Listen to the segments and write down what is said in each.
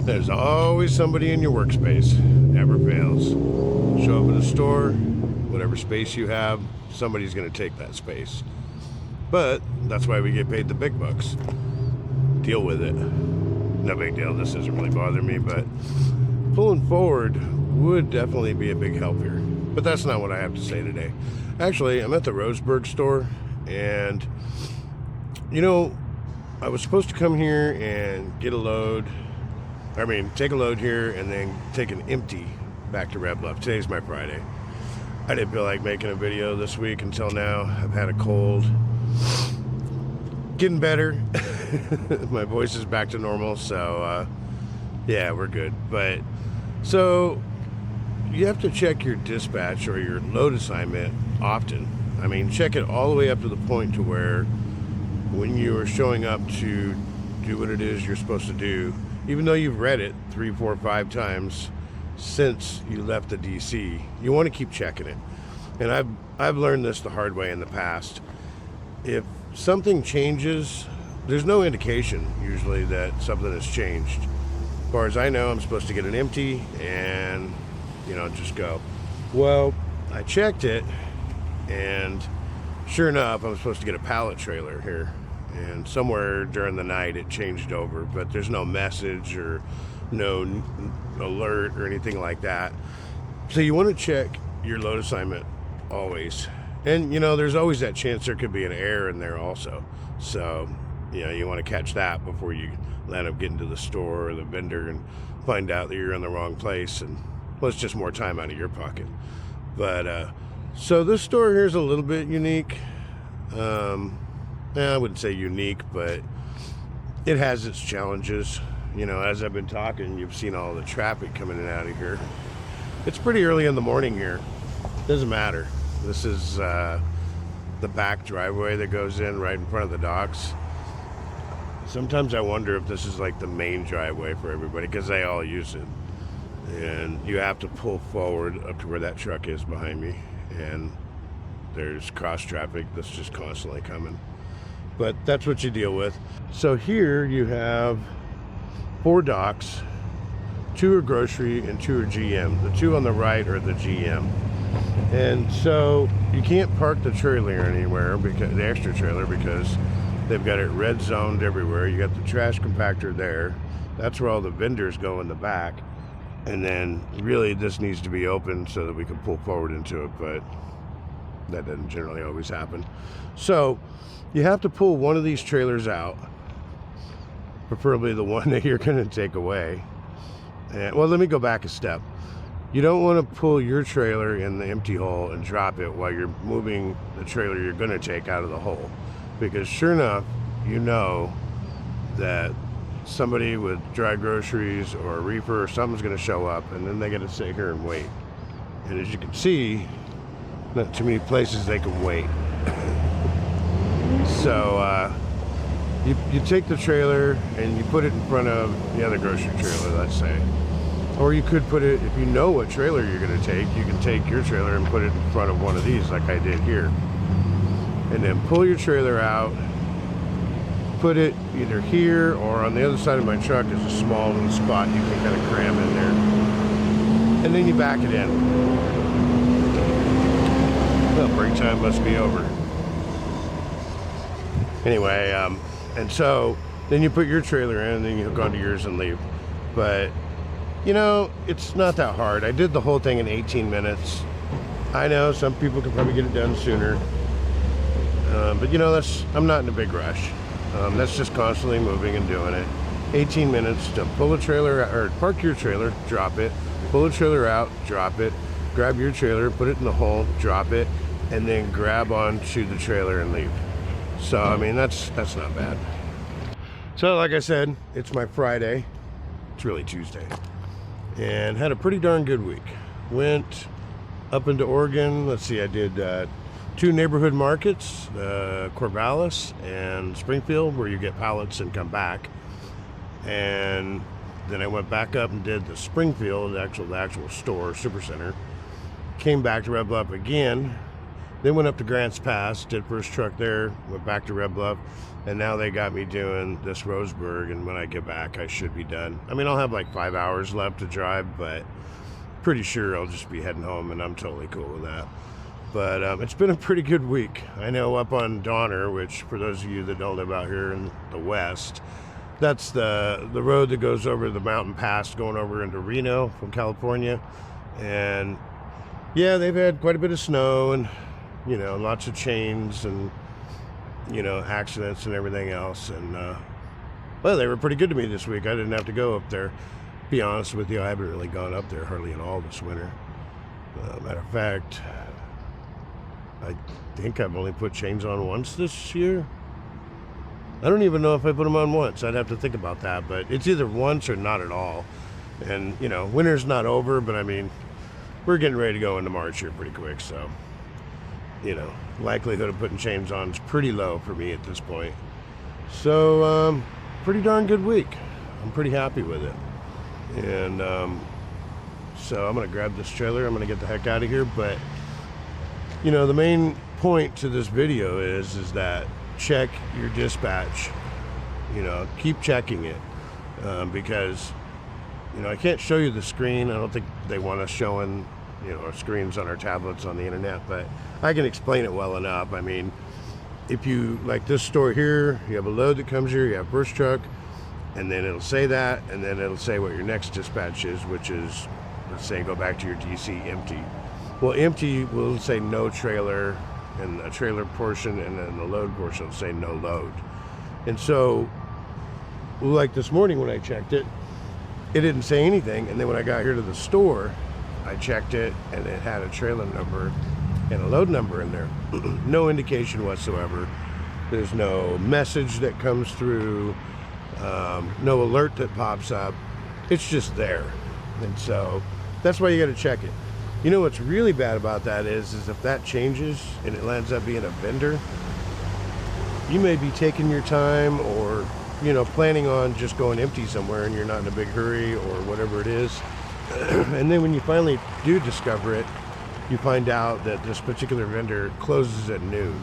There's always somebody in your workspace. Never fails. Show up in a store, whatever space you have, somebody's going to take that space. But that's why we get paid the big bucks. Deal with it. No big deal. This doesn't really bother me, but pulling forward would definitely be a big help here. But that's not what I have to say today. Actually, I'm at the Roseburg store, and you know, I was supposed to come here and get a load. Take a load here and then take an empty back to Red Bluff. Today's my Friday. I didn't feel like making a video this week until now. I've had a cold. Getting better. My voice is back to normal, so yeah, we're good. But so you have to check your dispatch or your load assignment often. Check it all the way up to the point to where when you are showing up to do what it is you're supposed to do, even though you've read it 3, 4, 5 times since you left the DC, you want to keep checking it. And I've learned this the hard way in the past. If something changes, there's no indication usually that something has changed. As far as I know, I'm supposed to get an empty and, just go. Well, I checked it, and sure enough, I'm supposed to get a pallet trailer here. And somewhere during the night it changed over, but there's no message or no alert or anything like that. So you want to check your load assignment always. And there's always that chance there could be an error in there also. So you want to catch that before you land up getting to the store or the vendor and find out that you're in the wrong place, and well, it's just more time out of your pocket. But so this store here is a little bit unique. I wouldn't say unique, but it has its challenges. As I've been talking, you've seen all the traffic coming in and out of here. It's pretty early in the morning here. Doesn't matter. This is the back driveway that goes in right in front of the docks. Sometimes I wonder if this is like the main driveway for everybody, because they all use it. And you have to pull forward up to where that truck is behind me. And there's cross traffic that's just constantly coming. But that's what you deal with. So here you have 4 docks. 2 are grocery and 2 are GM. The 2 on the right are the GM. And so you can't park the trailer anywhere, because the extra trailer, because they've got it red zoned everywhere. You got the trash compactor there. That's where all the vendors go in the back. And then really this needs to be open so that we can pull forward into it, but that doesn't generally always happen. So you have to pull one of these trailers out, preferably the one that you're going to take away. And well, let me go back a step. You don't want to pull your trailer in the empty hole and drop it while you're moving the trailer you're going to take out of the hole, because sure enough, that somebody with dry groceries or a reefer or something's going to show up, and then they got to sit here and wait. And as you can see, not too many places they can wait. So you take the trailer and you put it in front of the other grocery trailer, let's say. Or you could put it, if you know what trailer you're going to take, you can take your trailer and put it in front of one of these like I did here. And then pull your trailer out, put it either here or on the other side of my truck is a small little spot you can kind of cram in there. And then you back it in. Well, break time must be over. Anyway, and so then you put your trailer in and then you hook onto yours and leave. But it's not that hard. I did the whole thing in 18 minutes. I know some people could probably get it done sooner. But I'm not in a big rush. That's just constantly moving and doing it. 18 minutes to pull a trailer, or park your trailer, drop it, pull the trailer out, drop it, grab your trailer, put it in the hole, drop it, and then grab onto the trailer and leave. So, that's not bad. So, like I said, it's my Friday. It's really Tuesday. And had a pretty darn good week. Went up into Oregon. Let's see, I did 2 neighborhood markets, Corvallis and Springfield, where you get pallets and come back. And then I went back up and did the Springfield, the actual store, Supercenter. Came back to Red Bluff again, Then went up to Grants Pass, did first truck there, went back to Red Bluff, and now they got me doing this Roseburg, and when I get back, I should be done. I mean, I'll have like 5 hours left to drive, but pretty sure I'll just be heading home, and I'm totally cool with that. But it's been a pretty good week. I know up on Donner, which for those of you that don't live out here in the west, that's the road that goes over the mountain pass going over into Reno from California. And yeah, they've had quite a bit of snow and, you know, lots of chains and, you know, accidents and everything else. And, well, they were pretty good to me this week. I didn't have to go up there. Be honest with you, I haven't really gone up there hardly at all this winter. Matter of fact, I think I've only put chains on once this year. I don't even know if I put them on once. I'd have to think about that, but it's either once or not at all. And, you know, winter's not over, but I mean, we're getting ready to go into March here pretty quick, so, you know, likelihood of putting chains on is pretty low for me at this point. So, pretty darn good week. I'm pretty happy with it. And so I'm going to grab this trailer. I'm going to get the heck out of here. But, you know, the main point to this video is that check your dispatch. You know, keep checking it because, you know, I can't show you the screen. I don't think they want us showing, you know, our screens on our tablets on the internet, but I can explain it well enough. I mean, if you, like this store here, you have a load that comes here, you have first truck, and then it'll say that, and then it'll say what your next dispatch is, which is, let's say, go back to your DC, empty. Well, empty will say no trailer, and a trailer portion, and then the load portion will say no load. And so, like this morning when I checked it, it didn't say anything, and then when I got here to the store, I checked it, and it had a trailer number and a load number in there. No indication whatsoever. There's no message that comes through, no alert that pops up. It's just there. And so that's why you got to check it. You know what's really bad about that is if that changes and it lands up being a vendor, you may be taking your time or, you know, planning on just going empty somewhere and you're not in a big hurry or whatever it is. And then when you finally do discover it, you find out that this particular vendor closes at noon,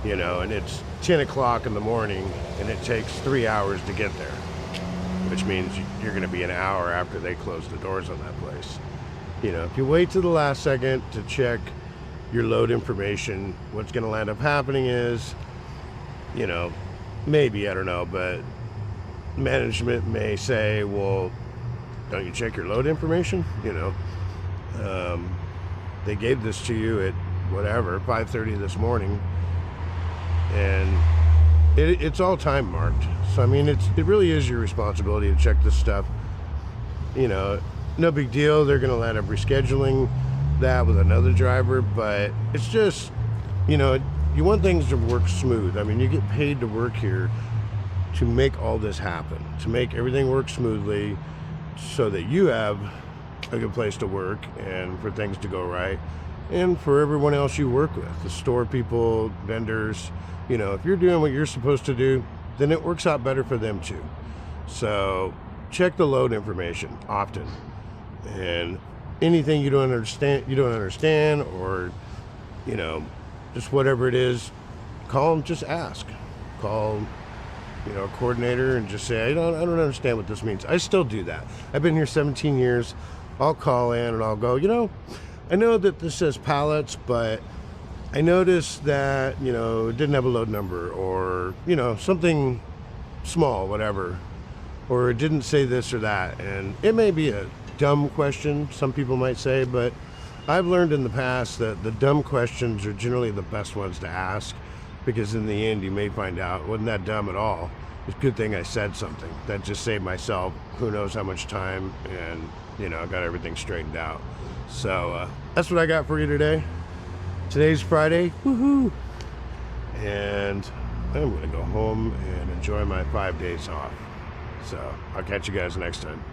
you know, and it's 10 o'clock in the morning and it takes 3 hours to get there, which means you're going to be an hour after they close the doors on that place. You know, if you wait to the last second to check your load information, what's going to end up happening is, you know, maybe, I don't know, but management may say, well, don't you check your load information? You know, they gave this to you at whatever, 5:30 this morning, and it's all time marked. So, I mean, it really is your responsibility to check this stuff. You know, no big deal. They're going to end up rescheduling that with another driver, but it's just, you know, you want things to work smooth. I mean, you get paid to work here to make all this happen, to make everything work smoothly so that you have a good place to work and for things to go right, and for everyone else you work with, the store people, vendors. You know, if you're doing what you're supposed to do, then it works out better for them too. So check the load information often, and anything you don't understand, or, you know, just whatever it is, call them, just ask. Call, you know, a coordinator and just say, I don't understand what this means. I still do that. I've been here 17 years. I'll call in and I'll go, you know, I know that this says pallets, but I noticed that, you know, it didn't have a load number, or, you know, something small, whatever, or it didn't say this or that. And it may be a dumb question, some people might say, but I've learned in the past that the dumb questions are generally the best ones to ask, because in the end you may find out it wasn't that dumb at all. It's a good thing I said something. That just saved myself who knows how much time, and, you know, I got everything straightened out. So that's what I got for you today. Today's Friday, woohoo! And I'm gonna go home and enjoy my 5 days off. So I'll catch you guys next time.